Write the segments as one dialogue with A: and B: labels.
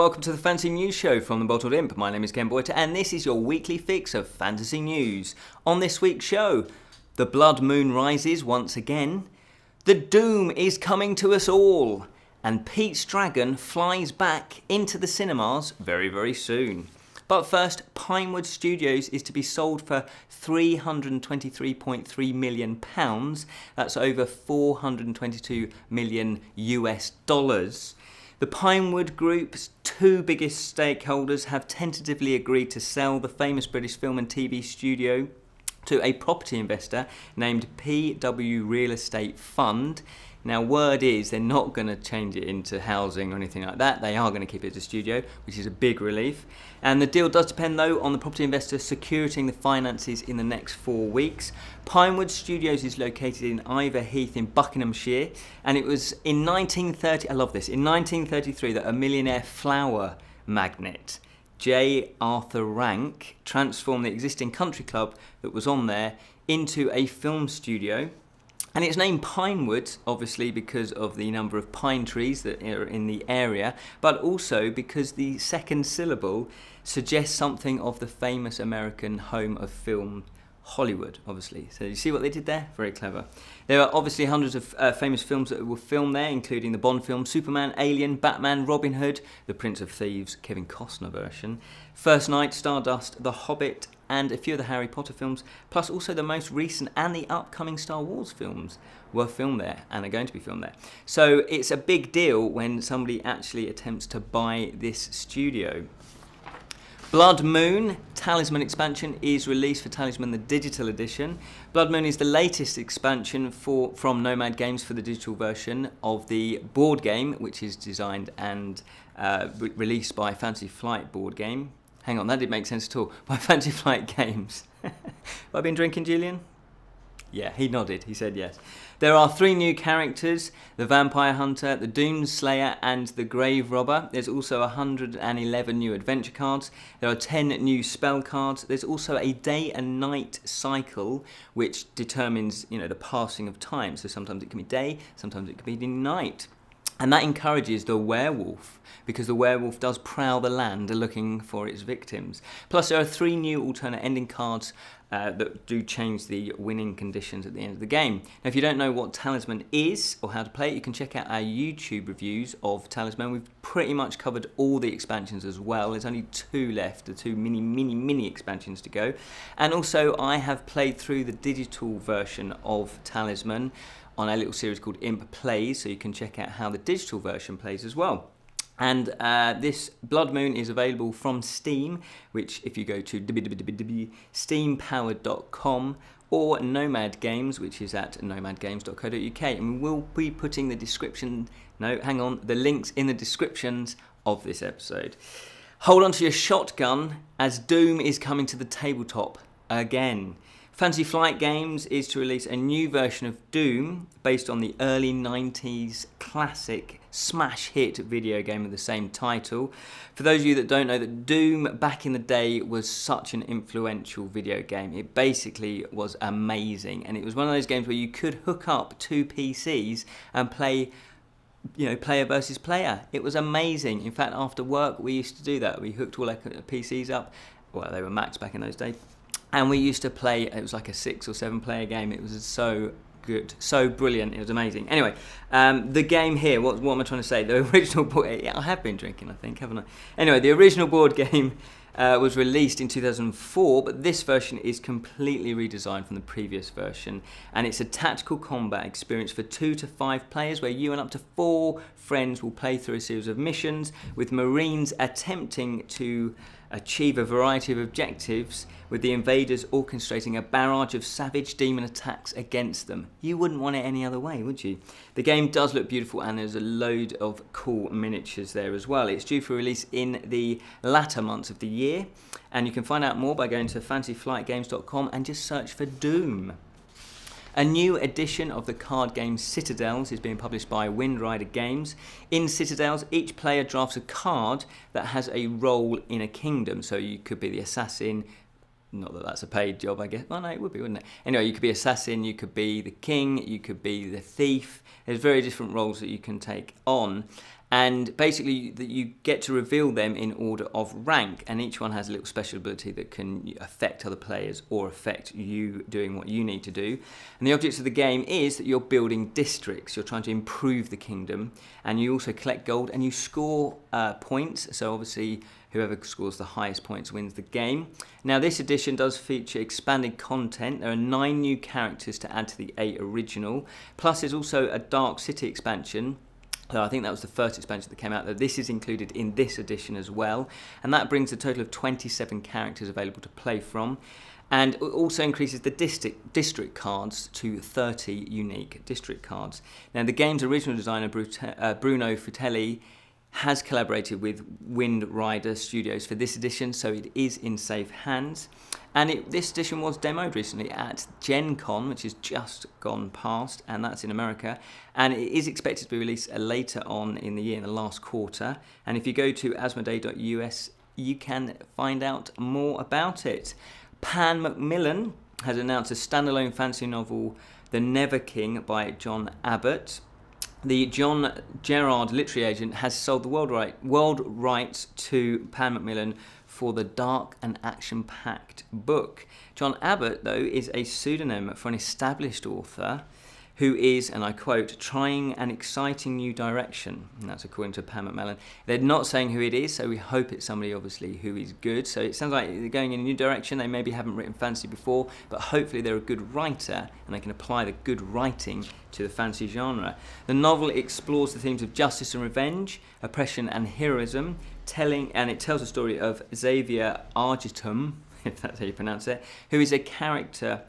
A: welcome to the Fantasy News Show from the Bottled Imp. My name is Ken Boyter and this is your weekly fix of fantasy news. On this week's show, the blood moon rises once again, the doom is coming to us all, and Pete's Dragon flies back into the cinemas very, very soon. But first, Pinewood Studios is to be sold for £323.3 million. That's over 422 million US dollars. The Pinewood Group's two biggest stakeholders have tentatively agreed to sell the famous British film and TV studio to a property investor named PW Real Estate Fund. Now, word is they're not going to change it into housing or anything like that. They are going to keep it as a studio, which is a big relief. And the deal does depend, though, on the property investor securing the finances in the next 4 weeks. Pinewood Studios is located in Iver Heath in Buckinghamshire. And it was in 1930, I love this, in 1933 that a millionaire flower magnate, J. Arthur Rank, transformed the existing country club that was on there into a film studio. And it's named Pinewood, obviously, because of the number of pine trees that are in the area, but also because the second syllable suggests something of the famous American home of film, Hollywood, obviously. So you see what they did there? Very clever. There are obviously hundreds of famous films that were filmed there, including the Bond film, Superman, Alien, Batman, Robin Hood, The Prince of Thieves, Kevin Costner version, First Night, Stardust, The Hobbit, and a few of the Harry Potter films, plus also the most recent and the upcoming Star Wars films were filmed there and are going to be filmed there. So it's a big deal when somebody actually attempts to buy this studio. Blood Moon Talisman expansion is released for Talisman, the digital edition. Blood Moon is the latest expansion from Nomad Games for the digital version of the board game, which is designed and released by Fantasy Flight board game. Hang on, that didn't make sense at all. By Fantasy Flight Games. Have I been drinking, Julian? Yeah, he nodded. He said yes. There are 3 new characters, the Vampire Hunter, the Doom Slayer, and the Grave Robber. There's also 111 new adventure cards. There are 10 new spell cards. There's also a day and night cycle, which determines, the passing of time. So sometimes it can be day, sometimes it can be night. And that encourages the werewolf, because the werewolf does prowl the land looking for its victims. Plus, there are 3 new alternate ending cards that do change the winning conditions at the end of the game. Now, if you don't know what Talisman is or how to play it, you can check out our YouTube reviews of Talisman. We've pretty much covered all the expansions as well. There's only 2 left, the 2 mini expansions to go. And also, I have played through the digital version of Talisman on a little series called Imp Plays, so you can check out how the digital version plays as well. And this Blood Moon is available from Steam, which if you go to steampowered.com, or Nomad Games, which is at nomadgames.co.uk, and we will be putting the links in the descriptions of this episode. Hold on to your shotgun, as Doom is coming to the tabletop again. Fantasy Flight Games is to release a new version of Doom based on the early 90s classic smash hit video game of the same title. For those of you that don't know, that Doom back in the day was such an influential video game. It basically was amazing, and it was one of those games where you could hook up 2 PCs and play player versus player. It was amazing. In fact, after work we used to do that. We hooked all our PCs up. Well, they were Macs back in those days. And we used to play, it was like a 6 or 7 player game. It was so good, so brilliant. It was amazing. Anyway, the game here, what am I trying to say? The original board, I have been drinking, I think, haven't I? Anyway, the original board game was released in 2004, but this version is completely redesigned from the previous version. And it's a tactical combat experience for 2 to 5 players, where you and up to 4 friends will play through a series of missions, with Marines attempting to achieve a variety of objectives, with the invaders orchestrating a barrage of savage demon attacks against them. You wouldn't want it any other way, would you? The game does look beautiful, and there's a load of cool miniatures there as well. It's due for release in the latter months of the year, and you can find out more by going to fantasyflightgames.com and just search for Doom. A new edition of the card game Citadels is being published by Windrider Games. In Citadels, each player drafts a card that has a role in a kingdom. So you could be the assassin. Not that that's a paid job, I guess. Well, no, it would be, wouldn't it? Anyway, you could be assassin, you could be the king, you could be the thief. There's very different roles that you can take on. And basically, you get to reveal them in order of rank, and each one has a little special ability that can affect other players or affect you doing what you need to do. And the object of the game is that you're building districts. You're trying to improve the kingdom, and you also collect gold and you score points. So obviously, whoever scores the highest points wins the game. Now, this edition does feature expanded content. There are 9 new characters to add to the 8 original. Plus, there's also a Dark City expansion. So I think that was the first expansion that came out. This is included in this edition as well. And that brings a total of 27 characters available to play from. And it also increases the district cards to 30 unique district cards. Now, the game's original designer, Bruno Fratelli, has collaborated with Windrider Studios for this edition, so it is in safe hands. And this edition was demoed recently at Gen Con, which is just gone past, and that's in America. And it is expected to be released later on in the year, in the last quarter. And if you go to asmodee.us, you can find out more about it. MacMillan has announced a standalone fantasy novel, The Never King by Jon Abbot. The John Gerard literary agent has sold the world rights to MacMillan for the dark and action-packed book. Jon Abbot, though, is a pseudonym for an established author who is, and I quote, trying an exciting new direction. And that's according to MacMillan. They're not saying who it is, so we hope it's somebody, obviously, who is good. So it sounds like they're going in a new direction. They maybe haven't written fantasy before, but hopefully they're a good writer, and they can apply the good writing to the fantasy genre. The novel explores the themes of justice and revenge, oppression and heroism, and it tells the story of Xavier Argitum, if that's how you pronounce it, who is a character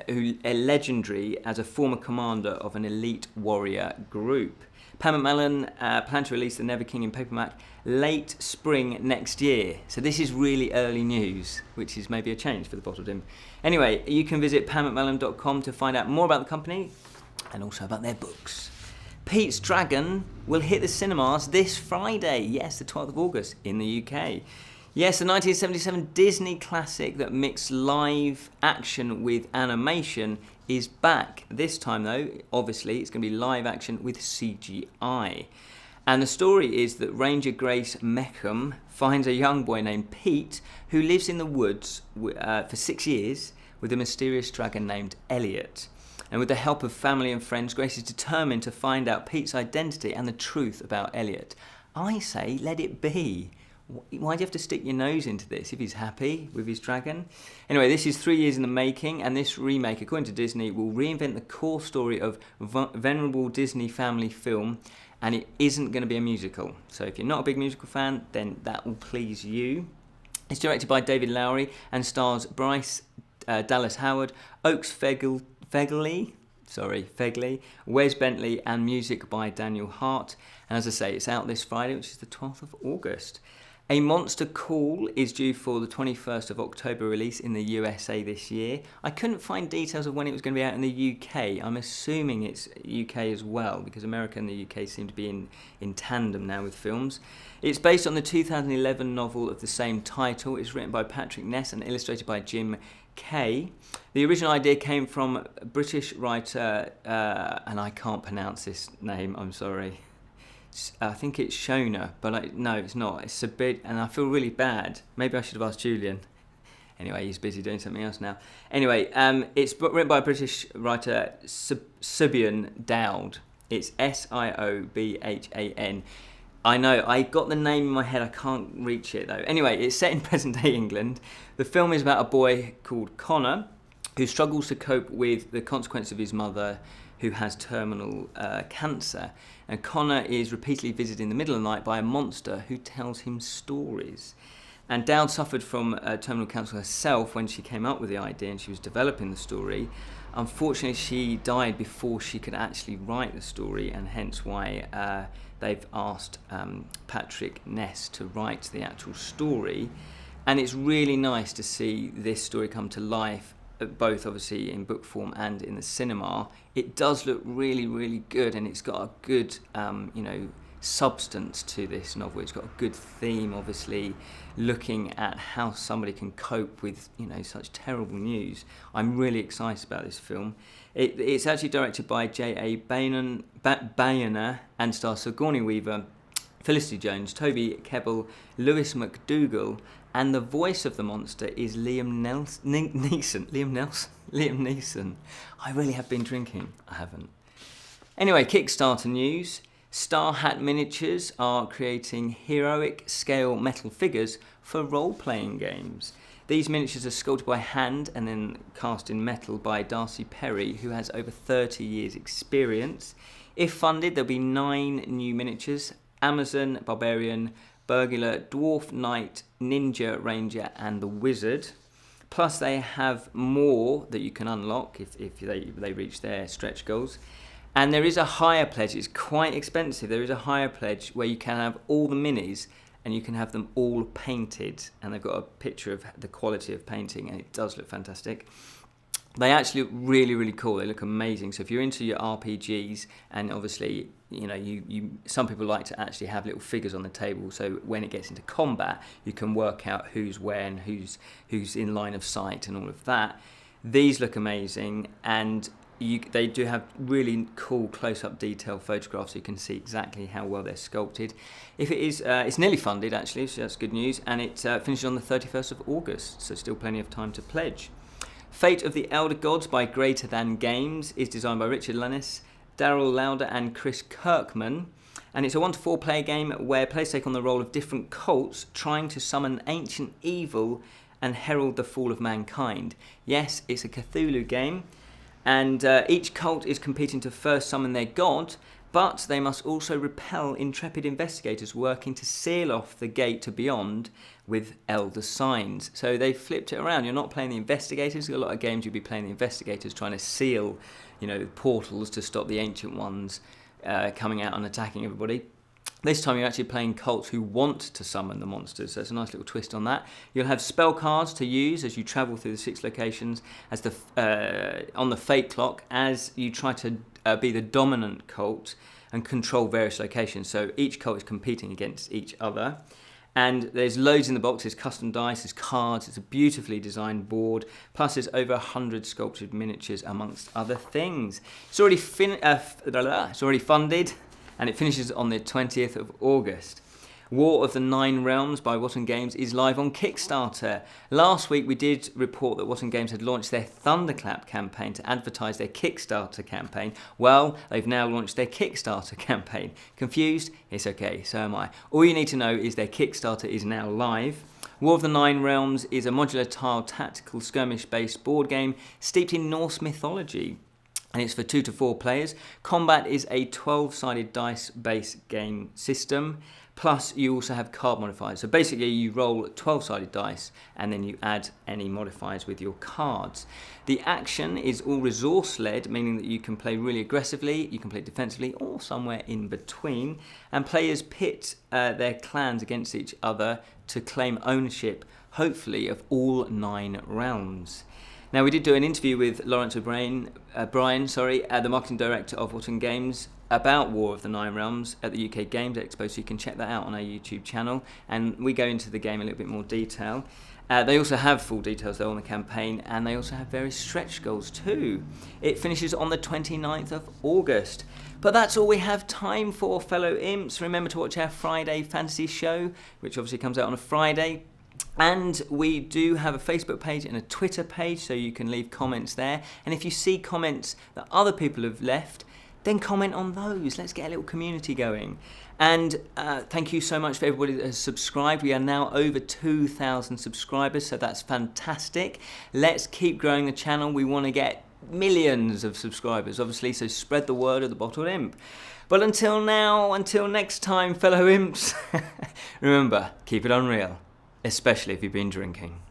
A: who is legendary as a former commander of an elite warrior group. MacMillan plan to release The Never King in paperback late spring next year. So this is really early news, which is maybe a change for the Bottled In. Anyway, you can visit pamacmillan.com to find out more about the company and also about their books. Pete's Dragon will hit the cinemas this Friday, yes, the 12th of August in the UK. Yes, the 1977 Disney classic that mixed live action with animation is back. This time, though, obviously, it's going to be live action with CGI. And the story is that Ranger Grace Meckham finds a young boy named Pete who lives in the woods for 6 years with a mysterious dragon named Elliot. And with the help of family and friends, Grace is determined to find out Pete's identity and the truth about Elliot. I say, let it be. Why do you have to stick your nose into this if he's happy with his dragon? Anyway, this is 3 years in the making, and this remake, according to Disney, will reinvent the core story of venerable Disney family film, and it isn't going to be a musical. So if you're not a big musical fan, then that will please you. It's directed by David Lowery and stars Bryce Dallas Howard, Oaks Fegley, Wes Bentley, and music by Daniel Hart. And as I say, it's out this Friday, which is the 12th of August. A Monster Call is due for the 21st of October release in the USA this year. I couldn't find details of when it was going to be out in the UK. I'm assuming it's UK as well, because America and the UK seem to be in tandem now with films. It's based on the 2011 novel of the same title. It's written by Patrick Ness and illustrated by Jim Kay. The original idea came from a British writer, and I can't pronounce this name, I'm sorry. I think it's Shona, but no, it's not. It's a bit, and I feel really bad. Maybe I should have asked Julian. Anyway, he's busy doing something else now. Anyway, it's written by a British writer, Siobhan Dowd. It's Siobhan. I know, I got the name in my head, I can't reach it though. Anyway, it's set in present-day England. The film is about a boy called Connor who struggles to cope with the consequence of his mother who has terminal cancer. And Connor is repeatedly visited in the middle of the night by a monster who tells him stories. And Dowd suffered from terminal cancer herself when she came up with the idea and she was developing the story. Unfortunately, she died before she could actually write the story, and hence why they've asked Patrick Ness to write the actual story. And it's really nice to see this story come to life, both obviously in book form and in the cinema. It does look really, really good, and it's got a good, substance to this novel. It's got a good theme, obviously, looking at how somebody can cope with, such terrible news. I'm really excited about this film. It's actually directed by J.A. Bayona and stars Sigourney Weaver, Felicity Jones, Toby Kebbell, Lewis MacDougall, and the voice of the monster is Liam Neeson. I really have been drinking. I haven't. Anyway, Kickstarter news. Star Hat Miniatures are creating heroic scale metal figures for role-playing games. These miniatures are sculpted by hand and then cast in metal by Darcy Perry, who has over 30 years experience. If funded, there'll be 9 new miniatures: Amazon, Barbarian, Burglar, Dwarf, Knight, Ninja, Ranger and the Wizard. Plus they have more that you can unlock if they reach their stretch goals. And there is a higher pledge. It's quite expensive. There is a higher pledge where you can have all the minis and you can have them all painted. And they've got a picture of the quality of painting and it does look fantastic. They actually look really, really cool. They look amazing. So if you're into your RPGs, and obviously, you know, some people like to actually have little figures on the table. So when it gets into combat, you can work out who's where and who's in line of sight and all of that. These look amazing, and they do have really cool close-up detail photographs, so you can see exactly how well they're sculpted. If it is, it's nearly funded actually, so that's good news, and it finishes on the 31st of August, so still plenty of time to pledge. Fate of the Elder Gods by Greater Than Games is designed by Richard Lennis, Daryl Lauder and Chris Kirkman, and it's a 1-to-4 player game where players take on the role of different cults trying to summon ancient evil and herald the fall of mankind. Yes, it's a Cthulhu game, and each cult is competing to first summon their god, but they must also repel intrepid investigators working to seal off the gate to beyond with elder signs. So they flipped it around. You're not playing the investigators. A lot of games you'll be playing the investigators, trying to seal, portals to stop the ancient ones coming out and attacking everybody. This time you're actually playing cults who want to summon the monsters, so it's a nice little twist on that. You'll have spell cards to use as you travel through the 6 locations as on the fate clock as you try to be the dominant cult and control various locations. So each cult is competing against each other. And there's loads in the box. There's custom dice, there's cards, it's a beautifully designed board, plus there's over 100 sculpted miniatures amongst other things. It's already funded, and it finishes on the 20th of August. War of the Nine Realms by Watton Games is live on Kickstarter. Last week we did report that Watton Games had launched their Thunderclap campaign to advertise their Kickstarter campaign. Well, they've now launched their Kickstarter campaign. Confused? It's okay, so am I. All you need to know is their Kickstarter is now live. War of the Nine Realms is a modular tile tactical skirmish-based board game steeped in Norse mythology. And it's for 2 to 4 players. Combat is a 12-sided dice-based game system. Plus, you also have card modifiers. So basically, you roll 12-sided dice, and then you add any modifiers with your cards. The action is all resource-led, meaning that you can play really aggressively, you can play defensively, or somewhere in between. And players pit their clans against each other to claim ownership, hopefully, of all 9 realms. Now, we did do an interview with Lawrence O'Brien, the marketing director of Watton Games, about War of the Nine Realms at the UK Games Expo, so you can check that out on our YouTube channel, and we go into the game in a little bit more detail. They also have full details though on the campaign, and they also have various stretch goals too. It finishes on the 29th of August. But that's all we have time for, fellow imps. Remember to watch our Friday fantasy show, which obviously comes out on a Friday. And we do have a Facebook page and a Twitter page, so you can leave comments there. And if you see comments that other people have left, then comment on those. Let's get a little community going. And thank you so much for everybody that has subscribed. We are now over 2,000 subscribers, so that's fantastic. Let's keep growing the channel. We want to get millions of subscribers, obviously, so spread the word of the Bottled Imp. But until next time, fellow imps, remember, keep it unreal, especially if you've been drinking.